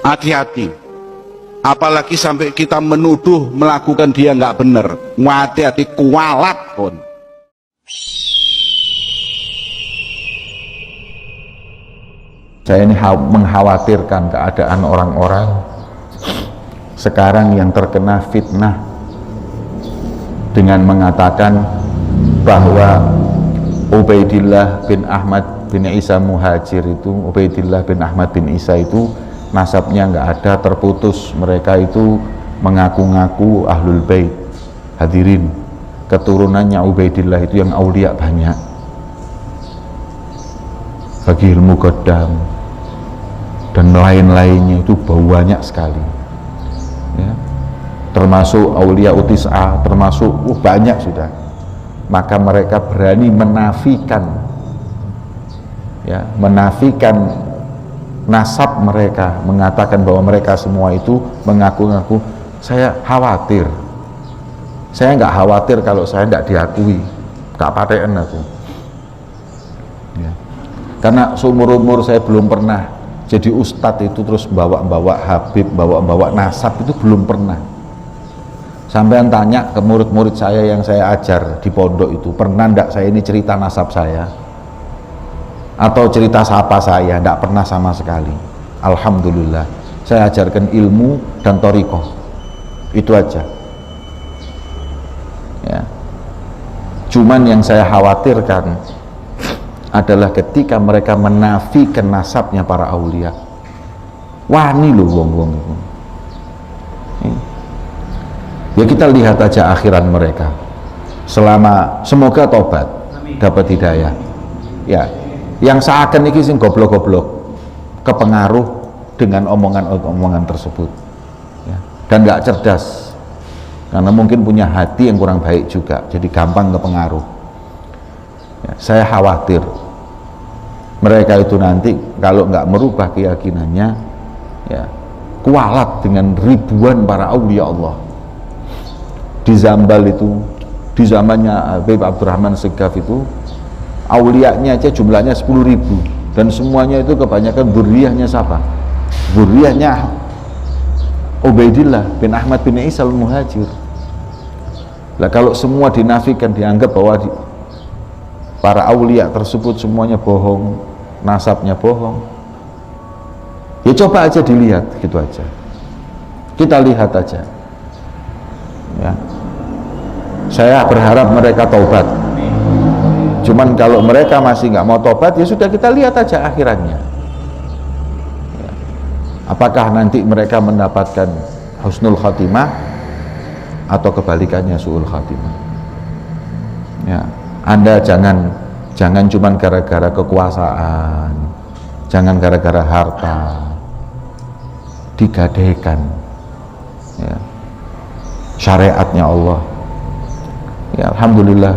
Hati-hati. Apalagi sampai kita menuduh melakukan dia nggak benar. Hati-hati, kualat pun. Saya ini mengkhawatirkan keadaan orang-orang sekarang yang terkena fitnah dengan mengatakan bahwa Ubaidillah bin Ahmad bin Isa Muhajir itu, Ubaidillah bin Ahmad bin Isa itu nasabnya nggak ada, terputus. Mereka itu mengaku-ngaku ahlul bait. Hadirin, keturunannya Ubaidillah itu yang aulia banyak. Fakihul Muqaddam dan lain-lainnya itu banyak sekali ya. Termasuk aulia utis'a, termasuk banyak sudah. Maka mereka berani menafikan ya, menafikan nasab mereka, mengatakan bahwa mereka semua itu mengaku-ngaku. Saya khawatir. Saya nggak khawatir kalau saya nggak diakui, nggak paten aku ya. Karena seumur-umur saya belum pernah jadi ustadz itu terus bawa-bawa Habib, bawa-bawa nasab, itu belum pernah. Sampean tanya ke murid-murid saya yang saya ajar di pondok itu, pernah ndak saya ini cerita nasab saya atau cerita siapa saya? Ndak pernah sama sekali. Alhamdulillah, saya ajarkan ilmu dan thariqah, itu aja ya. Cuman yang saya khawatirkan adalah ketika mereka menafikan nasabnya para aulia. Wani loh wong-wong itu ya. Kita lihat aja akhiran mereka. Semoga tobat, dapat hidayah ya. Yang seakan ini sing goblok-goblok kepengaruh dengan omongan-omongan tersebut ya. Dan gak cerdas, karena mungkin punya hati yang kurang baik juga, jadi gampang kepengaruh ya. Saya khawatir mereka itu nanti kalau nggak merubah keyakinannya ya, kualat dengan ribuan para aulia Allah. Di Zambal itu, di zamannya Habib Abdurrahman Segaf itu, aulianya aja jumlahnya 10.000, dan semuanya itu kebanyakan dzurriyyahnya siapa? Dzurriyyahnya Ubaidillah bin Ahmad bin Isa al-Muhajir. Lah kalau semua dinafikan, dianggap bahwa para aulia tersebut semuanya bohong, nasabnya bohong, ya coba aja dilihat, gitu aja. Kita lihat aja ya. Saya berharap mereka taubat. Cuman kalau mereka masih nggak mau tobat, ya sudah, kita lihat aja akhirannya ya. Apakah nanti mereka mendapatkan husnul khatimah atau kebalikannya su'ul khatimah ya. Anda jangan cuman gara-gara kekuasaan, jangan gara-gara harta digadaikan ya syariatnya Allah ya. Alhamdulillah,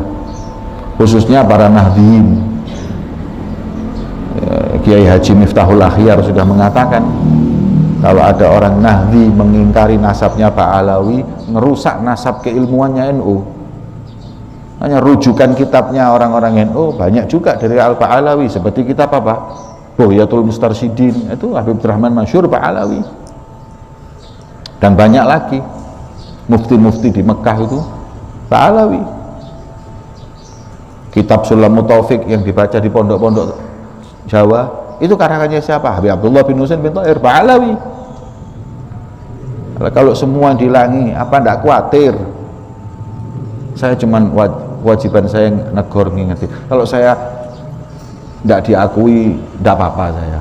khususnya para Nahdliyin ya, Kiai Haji Miftahul Akhyar sudah mengatakan kalau ada orang Nahdli mengingkari nasabnya Pak Alawi, ngerusak nasab keilmuannya NU. Hanya rujukan kitabnya orang-orang NU banyak juga dari Al-Pak Alawi, seperti kitab apa? Bughyatul Mustarsyidin, itu Habib Rahman Masyhur Pak Alawi. Dan banyak lagi mufti-mufti di Mekah itu Pak Alawi. Kitab Sulamut Taufik yang dibaca di pondok-pondok Jawa itu karangannya siapa? Habib Abdullah bin Husain bin Thair, Pak Alawi. Kalau semua dilangi, apa ndak khawatir? Saya cuman kewajiban saya negor ngingetin. Kalau saya ndak diakui, ndak apa-apa saya.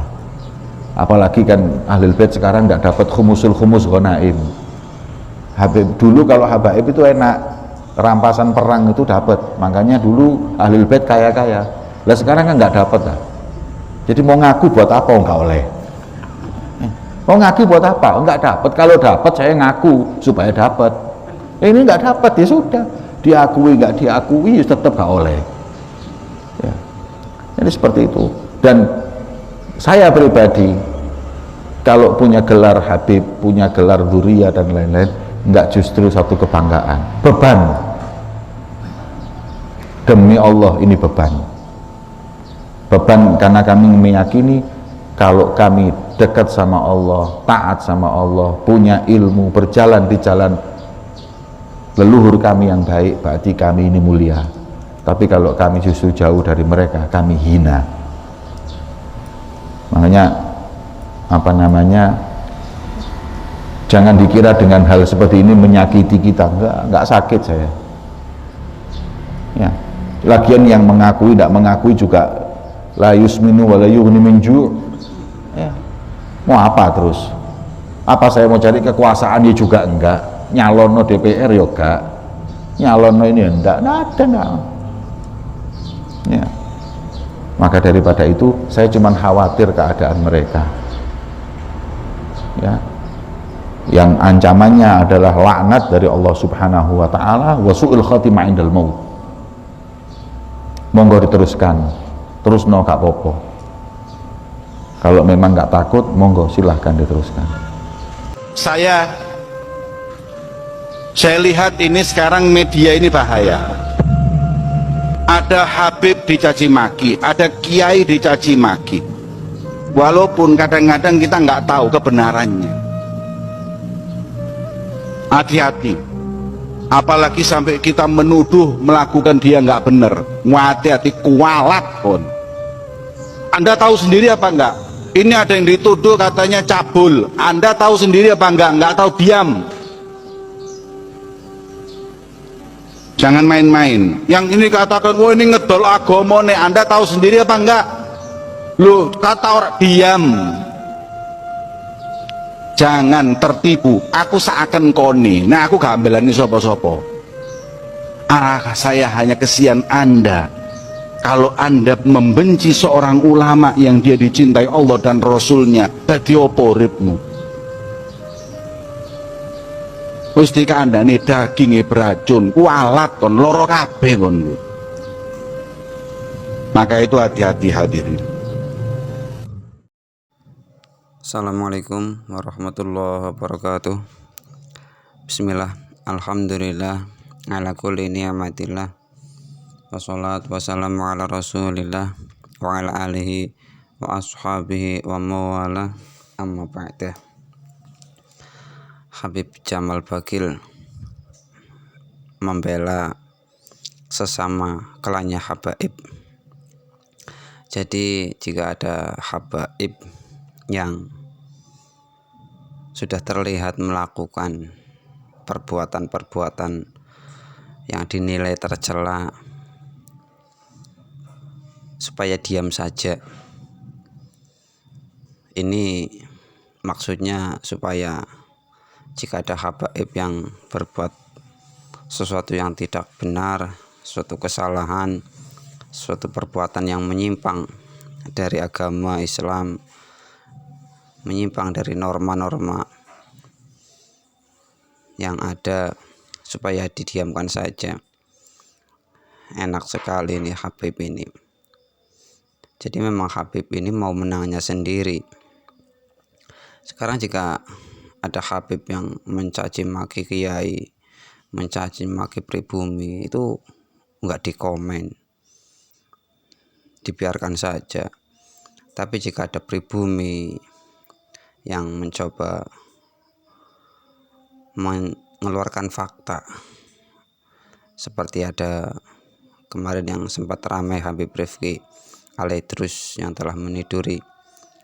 Apalagi kan Ahlul Bait sekarang ndak dapat khumus ghanaim. Habib dulu kalau habaib itu enak, rampasan perang itu dapat. Makanya dulu Ahlul Bait kaya-kaya. Lah sekarang kan nggak dapat lah. Jadi mau ngaku buat apa? Enggak oleh. Mau ngaku buat apa? Enggak dapat. Kalau dapat saya ngaku supaya dapat. Ini nggak dapat, ya sudah. Diakui nggak diakui tetap nggak oleh ya. Jadi seperti itu. Dan saya pribadi kalau punya gelar Habib, punya gelar dzurriyyah dan lain-lain, nggak justru satu kebanggaan, beban. Demi Allah ini beban karena kami meyakini kalau kami dekat sama Allah, taat sama Allah, punya ilmu, berjalan di jalan leluhur kami yang baik, berarti kami ini mulia. Tapi kalau kami justru jauh dari mereka, kami hina. Makanya jangan dikira dengan hal seperti ini menyakiti kita. Enggak sakit saya. Ya. Lagian yang mengakui tidak mengakui juga la yusminu wa la yughni min ju'. Ya. Mau apa terus? Apa saya mau cari kekuasaan ya juga enggak. Nyalono DPR ya enggak. Nyalono ini enggak. Enggak. Ya. Maka daripada itu saya cuma khawatir keadaan mereka. Ya. Yang ancamannya adalah laknat dari Allah Subhanahu wa taala wa su'il khatimah indal maut. Monggo diteruskan. Terus no gak popo. Kalau memang nggak takut, monggo silahkan diteruskan. Saya lihat ini sekarang media ini bahaya. Ada Habib dicaci maki, ada Kiai dicaci maki. Walaupun kadang-kadang kita nggak tahu kebenarannya. Hati-hati. Apalagi sampai kita menuduh melakukan dia nggak benar. Hati-hati, kualat pun. Anda tahu sendiri apa enggak? Ini ada yang dituduh katanya cabul. Anda tahu sendiri apa enggak? Enggak tahu, diam. Jangan main-main. Yang ini katakan, wah ini ngedol agama nih. Anda tahu sendiri apa enggak? Lu kata orang, diam. Jangan tertipu. Aku seakan koni. Nah aku gak belani sopo-sopo. Saya hanya kesian Anda. Kalau Anda membenci seorang ulama yang dia dicintai Allah dan Rasulnya, dadi opo uripmu? Wis dikandani daginge beracun, kualat kon, loro kabeh kon. Maka itu hati-hati hadirin. Assalamualaikum warahmatullahi wabarakatuh. Bismillah, alhamdulillah, ala kulli ni'matillah, wassalatu wassalamu ala rasulillah wa ala alihi wa ashabihi wa mawala, amma ba'dah. Habib Jamal Bagil membela sesama klannya habaib. Jadi jika ada habaib yang sudah terlihat melakukan perbuatan-perbuatan yang dinilai tercela, supaya diam saja. Ini maksudnya supaya jika ada habaib yang berbuat sesuatu yang tidak benar, suatu kesalahan, suatu perbuatan yang menyimpang dari agama Islam, menyimpang dari norma-norma yang ada, supaya didiamkan saja. Enak sekali nih Habib ini. Jadi memang Habib ini mau menangnya sendiri. Sekarang jika ada Habib yang mencaci maki kiai, mencaci maki pribumi, itu enggak dikomen, dibiarkan saja. Tapi jika ada pribumi yang mencoba mengeluarkan fakta, seperti ada kemarin yang sempat ramai Habib Rifki Alaidrus yang telah meniduri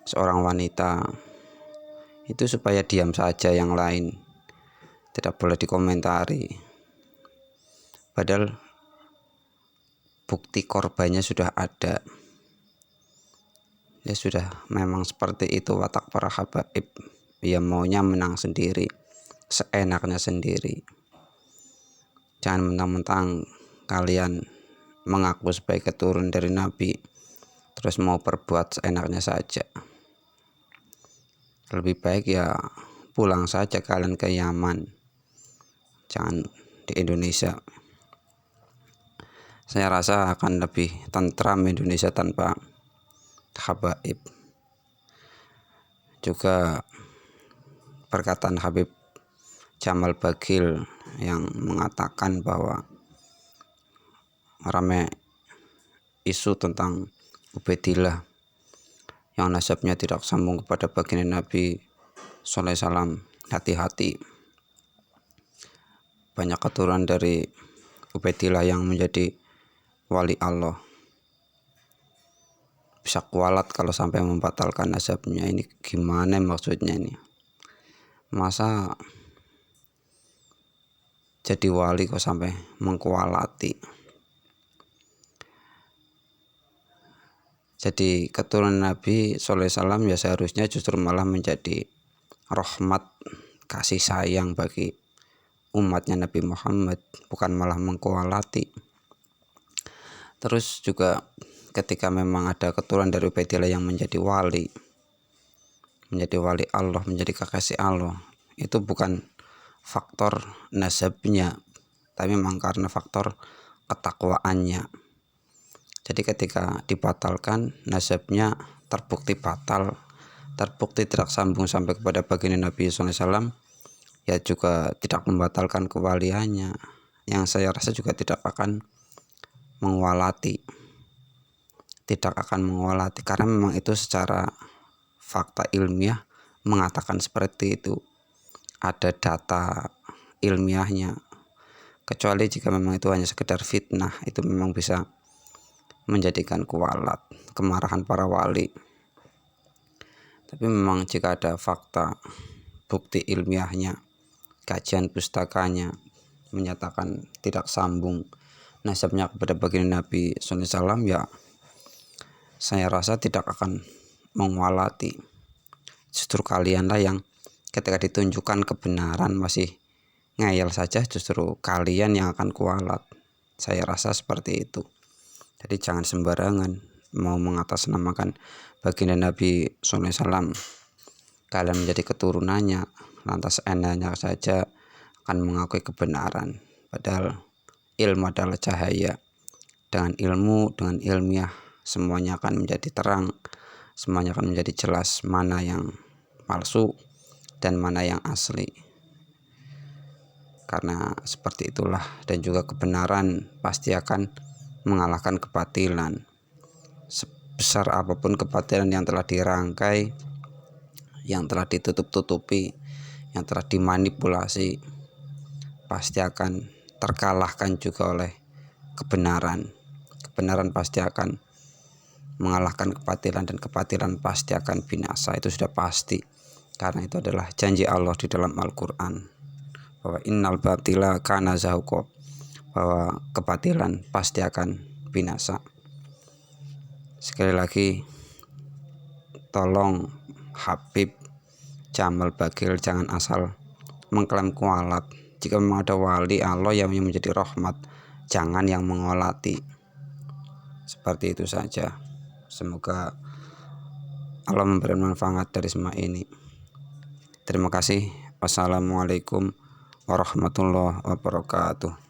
seorang wanita, itu supaya diam saja, yang lain tidak boleh dikomentari. Padahal bukti korbannya sudah ada. Ya sudah, memang seperti itu watak para habaib. Ya maunya menang sendiri, seenaknya sendiri. Jangan mentang-mentang kalian mengaku sebagai keturunan dari Nabi, terus mau berbuat seenaknya saja. Lebih baik ya pulang saja kalian ke Yaman, jangan di Indonesia. Saya rasa akan lebih tentram Indonesia tanpa habaib. Juga perkataan Habib Jamal Bagil yang mengatakan bahwa ramai isu tentang Ubaidillah yang nasabnya tidak sambung kepada baginda Nabi sallallahu alaihi wasallam, hati-hati. Banyak keturunan dari Ubaidillah yang menjadi wali Allah bisa kualat kalau sampai membatalkan nasabnya. Ini gimana maksudnya ini? Masa jadi wali kok sampai mengkualati? Jadi keturunan Nabi sallallahu alaihi wasallam ya seharusnya justru malah menjadi rahmat, kasih sayang bagi umatnya Nabi Muhammad, bukan malah mengkualati. Terus juga ketika memang ada keturunan dari Ubaidillah yang menjadi wali Allah, menjadi kekasih Allah, itu bukan faktor nasabnya, tapi memang karena faktor ketakwaannya. Jadi ketika dibatalkan nasabnya, terbukti batal, terbukti tidak sambung sampai kepada baginda Nabi SAW, ya juga tidak membatalkan kewaliannya, yang saya rasa juga tidak akan mengualati, karena memang itu secara fakta ilmiah mengatakan seperti itu, ada data ilmiahnya. Kecuali jika memang itu hanya sekedar fitnah, itu memang bisa menjadikan kualat kemarahan para wali. Tapi memang jika ada fakta, bukti ilmiahnya, kajian pustakanya menyatakan tidak sambung nasabnya kepada baginda Nabi SAW, ya saya rasa tidak akan mengualati. Justru kalianlah yang ketika ditunjukkan kebenaran masih ngeyel saja, justru kalian yang akan kualat. Saya rasa seperti itu. Jadi jangan sembarangan mau mengatasnamakan baginda Nabi SAW, kalian menjadi keturunannya, lantas endanya saja akan mengakui kebenaran. Padahal ilmu adalah cahaya. Dengan ilmu, dengan ilmiah, semuanya akan menjadi terang, semuanya akan menjadi jelas mana yang palsu dan mana yang asli. Karena seperti itulah, dan juga kebenaran pasti akan mengalahkan kebatilan. Sebesar apapun kebatilan yang telah dirangkai, yang telah ditutup-tutupi, yang telah dimanipulasi, pasti akan terkalahkan juga oleh kebenaran. Kebenaran pasti akan mengalahkan kebatilan, dan kebatilan pasti akan binasa. Itu sudah pasti, karena itu adalah janji Allah di dalam Al-Quran, bahwa innal batila kana zahuqa, bahwa kebatilan pasti akan binasa. Sekali lagi, tolong Habib Jamal Bagil jangan asal mengklaim kualat. Jika memang ada wali Allah yang menjadi rahmat, jangan yang mengolati. Seperti itu saja. Semoga Allah memberi manfaat dari semua ini. Terima kasih. Wassalamualaikum warahmatullahi wabarakatuh.